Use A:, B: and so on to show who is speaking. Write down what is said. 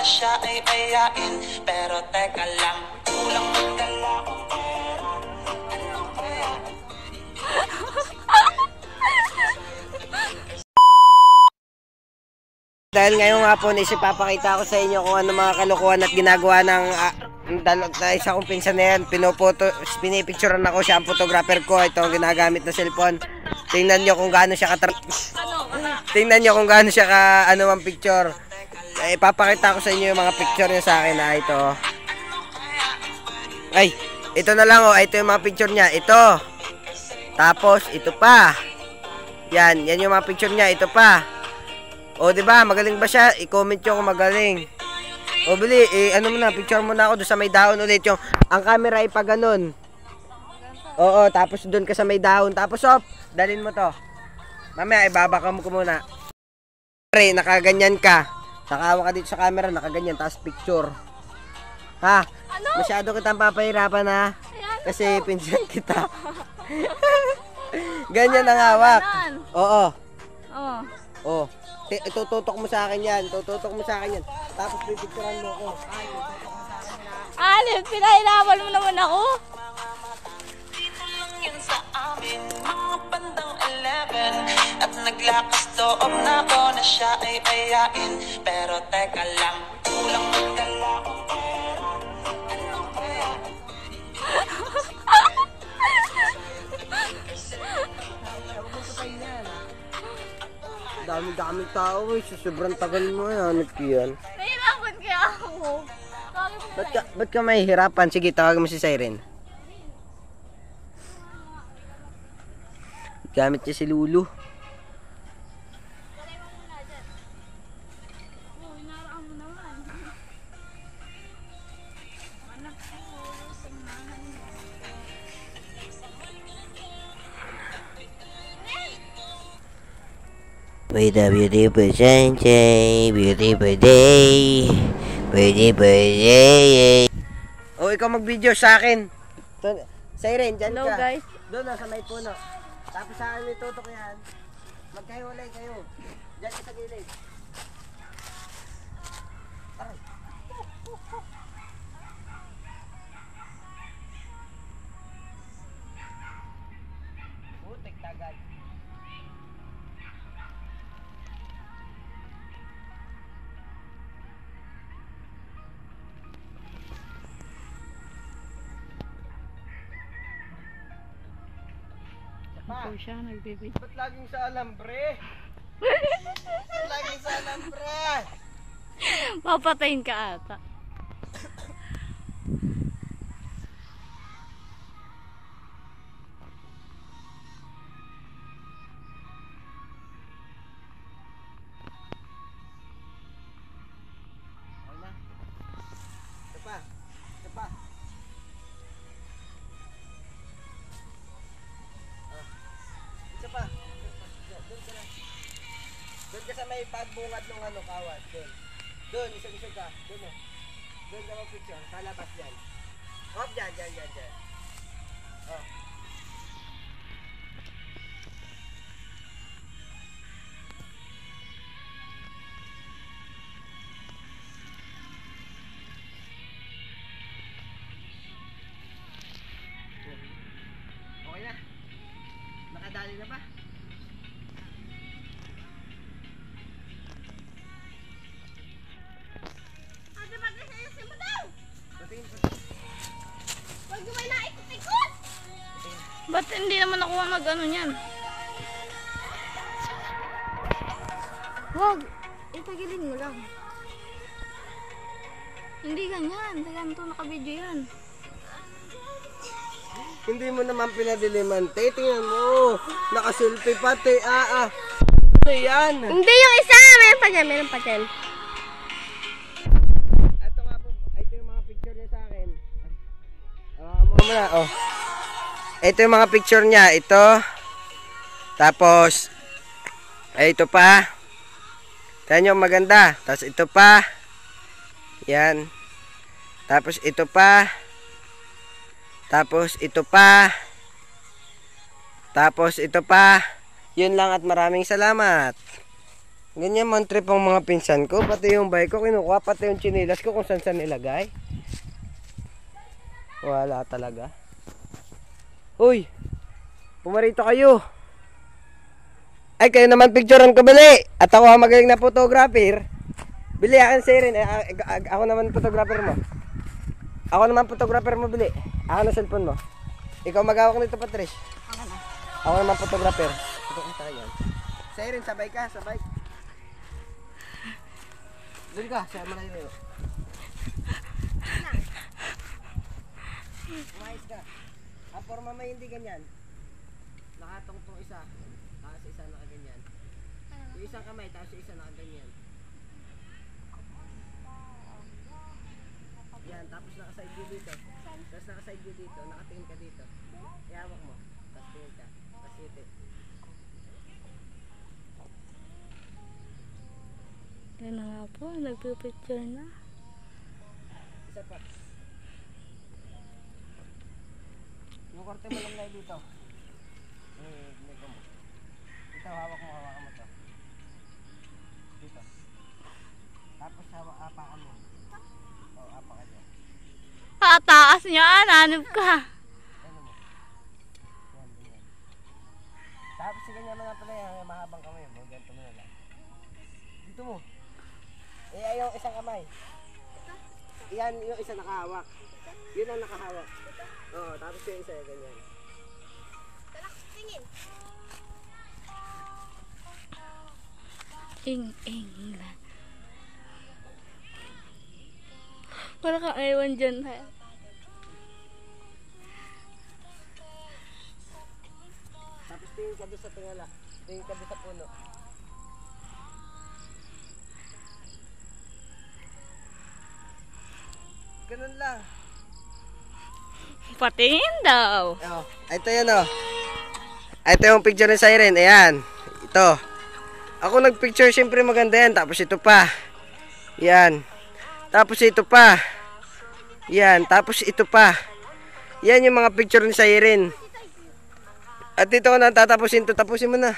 A: na siya ay ayain. Pero teka lang, kulang magdala ko pera. Ano kaya?
B: Dahil ngayong hapon is ipapakita ko sa inyo kung ano mga kalukuhan at ginagawa ng isa kong pinsan na yan. Pinipicturean ako, siya ang photographer ko. Ito ang ginagamit na cellphone. Tingnan nyo kung gaano siya tingnan nyo kung gaano siya ang picture. Ipapakita ko sa inyo yung mga picture niya sa akin. Ito. Ay, ito na lang ito yung mga picture niya. Ito. Tapos, ito pa. Yan yung mga picture niya. Ito pa. Di ba? Magaling ba siya? I-comment nyo kung magaling. Bili, ano mo na, picture mo na ako doon sa may dahon ulit. Ang camera ay pa ganun. Oo, tapos doon ka sa may dahon. Tapos, dalhin mo to. Mamaya, ibabaka mo ko muna. Nakaganyan ka. Sakawa ka dito sa camera, nakaganyan. Tapos picture. Ha?
C: Ano?
B: Masyado kitang papahirapan, ha? Kasi pinsan kita. Ganyan ang hawak. Oo. Oo. Itututok mo sa akin yan. Tututok mo sa akin yan. Tapos pipicturan mo ko.
C: Alin, pinahirapan mo naman ako.
A: Dito lang yun sa amin, mga bandang 11. At naglakas loob na ako na siya ay ayain. Pero teka lang, kulang magdala ko pera. Ano kaya?
B: Dami-dami tao sobrang tagal mo yan.
C: Nahirapan kaya ako.
B: Ba't ka mahihirapan? Sige, tawagin mo si Siren. Gamit niya si Lulu. With a beautiful sunshine, beautiful day, beautiful day. Ikaw mag-video sa akin. Siren, dyan
C: Hello,
B: ka.
C: guys.
B: Doon sa may puno. Tapos sa akin itutok yan. Magkahiwalay kayo. Dyan ka sa gilid. Aray. Putik tagad.
C: Ako siya, nagbibig.
B: Ba't laging sa alambre? Laging sa alambre?
C: Papatayin ka ata.
B: Wala. Ito pa. Ito pa. Ito pa. Doon ka na. Doon ka sa may pagbungad ng kawad. Doon, isag-isag ka. Doon Doon ka mag-picture. Sa labas dyan. Dyan. Okay na. Nakadali na ba?
C: Ba't hindi naman ako mag-ano niyan? Wag! Itagilin mo lang. Hindi ganyan. Ganyan to, naka-video yan.
B: Hindi mo naman pinadiliman. Tingnan mo. Nakaselfie pati. Ano yan?
C: Hindi yung isa! Meron pa dyan.
B: Ito nga po. Ito yung mga picture niya sa akin. Muna. Ito yung mga picture niya. Ito. Tapos, ito pa. Tignan nyo, maganda. Tapos ito pa. Yan. Tapos ito pa. Tapos ito pa. Tapos ito pa. Yun lang at maraming salamat. Ganyan man trip ang mga pinsan ko. Pati yung bike ko kinukuha. Pati yung chinilas ko kung saan ilagay. Wala talaga. Uy! Pumarito kayo. Ay, kayo naman picturean ko bili. At ako ang magaling na photographer. Bili akin si Erin. Ako naman photographer mo. Ako naman photographer mo, bili. Ako na cellphone mo. Ikaw magawak nito, Patrice. Ako naman photographer. Ito ang sa yan. Si Erin, sabay ka, sabay. Doon ka, siya malayo. Umayos ka. Ang forma may hindi ganyan. Nakatong-tong isa. Tapos isa nakaganyan. Yung isang kamay, tapos yung isa nakaganyan. Yan, tapos naka-side view dito. Tapos naka-side view dito, nakatingin ka dito. Ihawak mo. Tapos tingin ka. Tapos iti.
C: Yan na nga po, nagpipicture na.
B: Isa pa. Yung korte mo lang dito. Nego mo. Dito, hawak mo to. Dito. Tapos apakan mo. O, apakan mo.
C: Taas niya, nanib ka.
B: Ano mo? Yan, ganyan. Tapos ganyan mo na pala yung mahabang kamay mo. Ganito mo na lang. Dito mo. Yung isang kamay. Yan, yung isa nakahawak. Yun ang nakahawak. Oo, tapos yung isa ganyan.
C: Ing lang. Wala ka ewan dyan, ha?
B: Tapos tingin ka doon sa tingala. Tingin ka doon sa puno. Ganun lang.
C: Patingin daw.
B: Oh, ito yan oh. Ito yung picture ni Siren. Ayan. Ito. Ako nagpicture, siyempre maganda yan. Tapos ito pa. Yan. Tapos ito pa. Yan. Tapos ito pa. Yan yung mga picture ni Siren. At dito ko na tatapusin to. Tapusin mo na.